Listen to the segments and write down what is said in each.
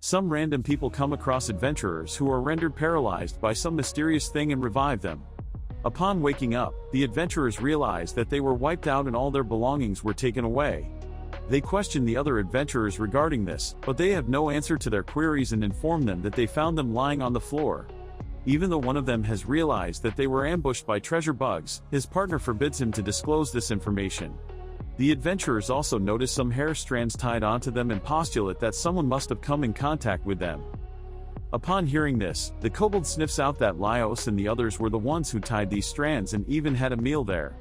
Some random people come across adventurers who are rendered paralyzed by some mysterious thing and revive them. Upon waking up, the adventurers realize that they were wiped out and all their belongings were taken away. They question the other adventurers regarding this, but they have no answer to their queries and inform them that they found them lying on the floor. Even though one of them has realized that they were ambushed by treasure bugs, his partner forbids him to disclose this information. The adventurers also notice some hair strands tied onto them and postulate that someone must have come in contact with them. Upon hearing this, the kobold sniffs out that Laios and the others were the ones who tied these strands and even had a meal there.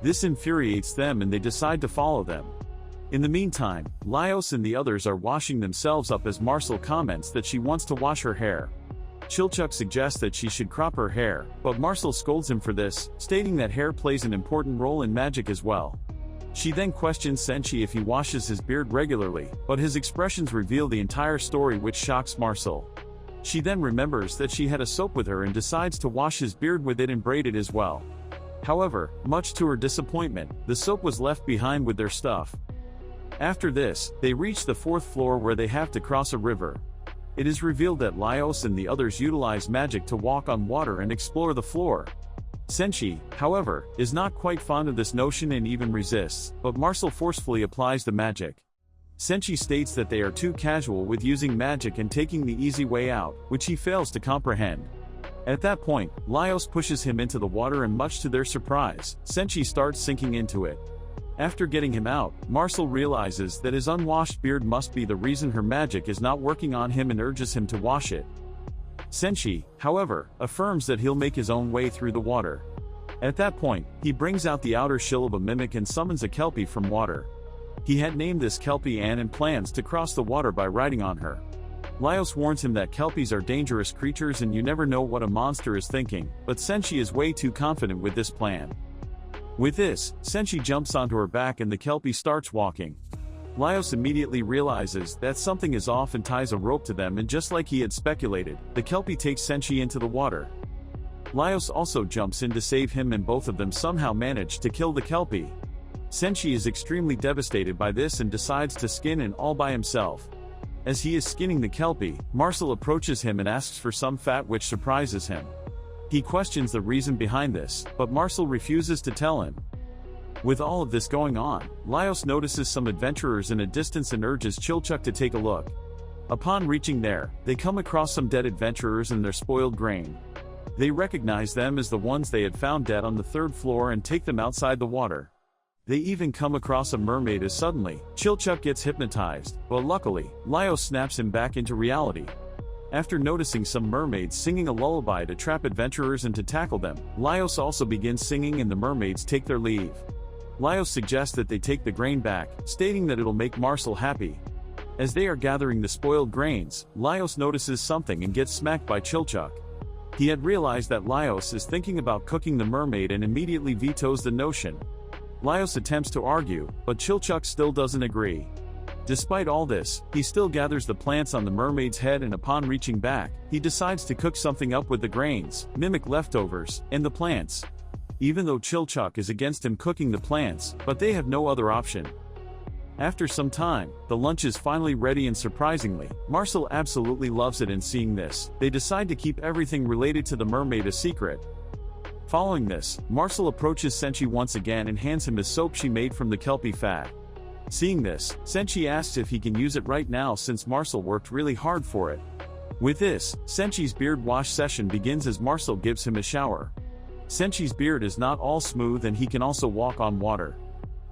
This infuriates them and they decide to follow them. In the meantime, Laios and the others are washing themselves up as Marcel comments that she wants to wash her hair. Chilchuck suggests that she should crop her hair, but Marcel scolds him for this, stating that hair plays an important role in magic as well. She then questions Senshi if he washes his beard regularly, but his expressions reveal the entire story, which shocks Marcel. She then remembers that she had a soap with her and decides to wash his beard with it and braid it as well. However, much to her disappointment, the soap was left behind with their stuff. After this, they reach the 4th floor where they have to cross a river. It is revealed that Laios and the others utilize magic to walk on water and explore the floor. Senshi, however, is not quite fond of this notion and even resists, but Marcel forcefully applies the magic. Senshi states that they are too casual with using magic and taking the easy way out, which he fails to comprehend. At that point, Laios pushes him into the water and much to their surprise, Senshi starts sinking into it. After getting him out, Marcel realizes that his unwashed beard must be the reason her magic is not working on him and urges him to wash it. Senshi, however, affirms that he'll make his own way through the water. At that point, he brings out the outer shell of a mimic and summons a kelpie from water. He had named this kelpie Anne and plans to cross the water by riding on her. Laios warns him that kelpies are dangerous creatures and you never know what a monster is thinking, but Senshi is way too confident with this plan. With this, Senshi jumps onto her back and the kelpie starts walking. Laios immediately realizes that something is off and ties a rope to them, and just like he had speculated, the kelpie takes Senshi into the water. Laios also jumps in to save him and both of them somehow manage to kill the kelpie. Senshi is extremely devastated by this and decides to skin it all by himself. As he is skinning the kelpie, Marcel approaches him and asks for some fat, which surprises him. He questions the reason behind this, but Marcel refuses to tell him. With all of this going on, Laios notices some adventurers in a distance and urges Chilchuck to take a look. Upon reaching there, they come across some dead adventurers and their spoiled grain. They recognize them as the ones they had found dead on the 3rd floor and take them outside the water. They even come across a mermaid as suddenly, Chilchuck gets hypnotized, but luckily, Laios snaps him back into reality. After noticing some mermaids singing a lullaby to trap adventurers and to tackle them, Laios also begins singing and the mermaids take their leave. Laios suggests that they take the grain back, stating that it'll make Marcel happy. As they are gathering the spoiled grains, Laios notices something and gets smacked by Chilchuck. He had realized that Laios is thinking about cooking the mermaid and immediately vetoes the notion. Laios attempts to argue, but Chilchuck still doesn't agree. Despite all this, he still gathers the plants on the mermaid's head, and upon reaching back, he decides to cook something up with the grains, mimic leftovers, and the plants. Even though Chilchuck is against him cooking the plants, but they have no other option. After some time, the lunch is finally ready and surprisingly, Marcel absolutely loves it, and seeing this, they decide to keep everything related to the mermaid a secret. Following this, Marcel approaches Senshi once again and hands him a soap she made from the kelpie fat. Seeing this, Senshi asks if he can use it right now since Marcel worked really hard for it. With this, Senshi's beard wash session begins as Marcel gives him a shower. Senshi's beard is not all smooth and he can also walk on water.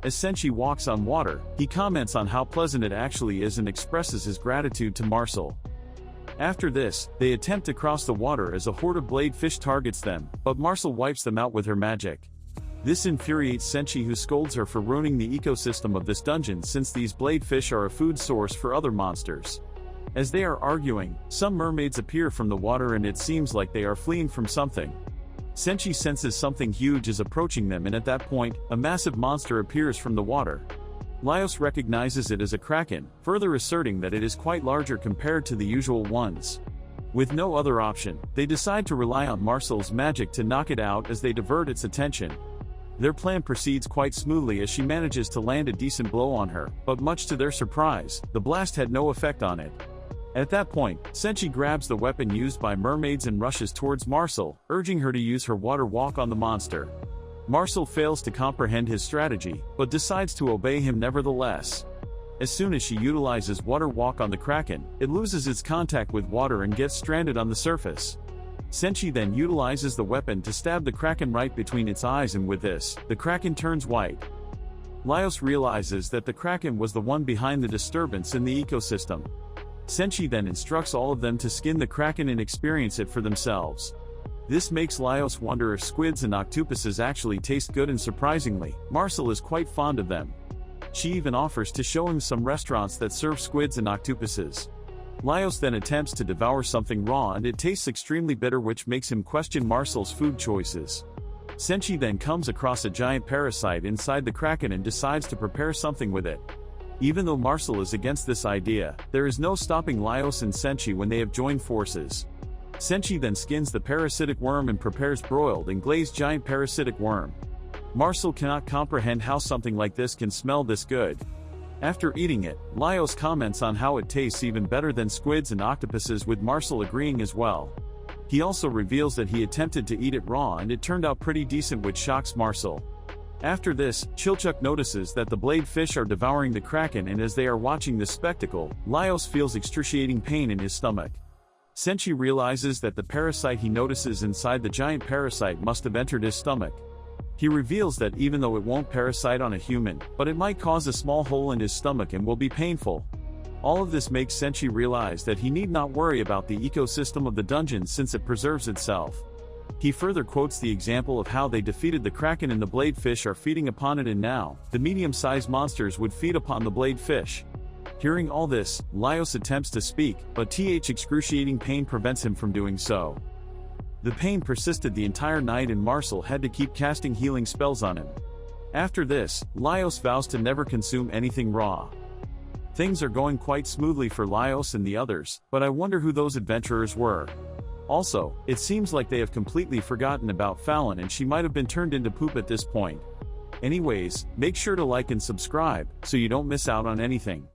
As Senshi walks on water, he comments on how pleasant it actually is and expresses his gratitude to Marcel. After this, they attempt to cross the water as a horde of blade fish targets them, but Marcel wipes them out with her magic. This infuriates Senshi, who scolds her for ruining the ecosystem of this dungeon since these blade fish are a food source for other monsters. As they are arguing, some mermaids appear from the water and it seems like they are fleeing from something. Senshi senses something huge is approaching them, and at that point, a massive monster appears from the water. Laios recognizes it as a kraken, further asserting that it is quite larger compared to the usual ones. With no other option, they decide to rely on Marcel's magic to knock it out as they divert its attention. Their plan proceeds quite smoothly as she manages to land a decent blow on her, but much to their surprise, the blast had no effect on it. At that point, Senshi grabs the weapon used by mermaids and rushes towards Marcel, urging her to use her water walk on the monster. Marcel fails to comprehend his strategy, but decides to obey him nevertheless. As soon as she utilizes water walk on the Kraken, it loses its contact with water and gets stranded on the surface. Senshi then utilizes the weapon to stab the Kraken right between its eyes, and with this, the Kraken turns white. Laios realizes that the Kraken was the one behind the disturbance in the ecosystem. Senshi then instructs all of them to skin the Kraken and experience it for themselves. This makes Laios wonder if squids and octopuses actually taste good, and surprisingly, Marcel is quite fond of them. She even offers to show him some restaurants that serve squids and octopuses. Laios then attempts to devour something raw and it tastes extremely bitter, which makes him question Marcel's food choices. Senshi then comes across a giant parasite inside the Kraken and decides to prepare something with it. Even though Marcel is against this idea, there is no stopping Laios and Senshi when they have joined forces. Senshi then skins the parasitic worm and prepares broiled and glazed giant parasitic worm. Marcel cannot comprehend how something like this can smell this good. After eating it, Laios comments on how it tastes even better than squids and octopuses, with Marcel agreeing as well. He also reveals that he attempted to eat it raw and it turned out pretty decent, which shocks Marcel. After this, Chilchuk notices that the blade fish are devouring the Kraken, and as they are watching this spectacle, Laios feels excruciating pain in his stomach. Senshi realizes that the parasite he notices inside the giant parasite must have entered his stomach. He reveals that even though it won't parasite on a human, but it might cause a small hole in his stomach and will be painful. All of this makes Senshi realize that he need not worry about the ecosystem of the dungeon since it preserves itself. He further quotes the example of how they defeated the Kraken and the blade fish are feeding upon it, and now, the medium-sized monsters would feed upon the blade fish. Hearing all this, Laios attempts to speak, but excruciating pain prevents him from doing so. The pain persisted the entire night and Marcel had to keep casting healing spells on him. After this, Laios vows to never consume anything raw. Things are going quite smoothly for Laios and the others, but I wonder who those adventurers were. Also, it seems like they have completely forgotten about Fallon and she might have been turned into poop at this point. Anyways, make sure to like and subscribe, so you don't miss out on anything.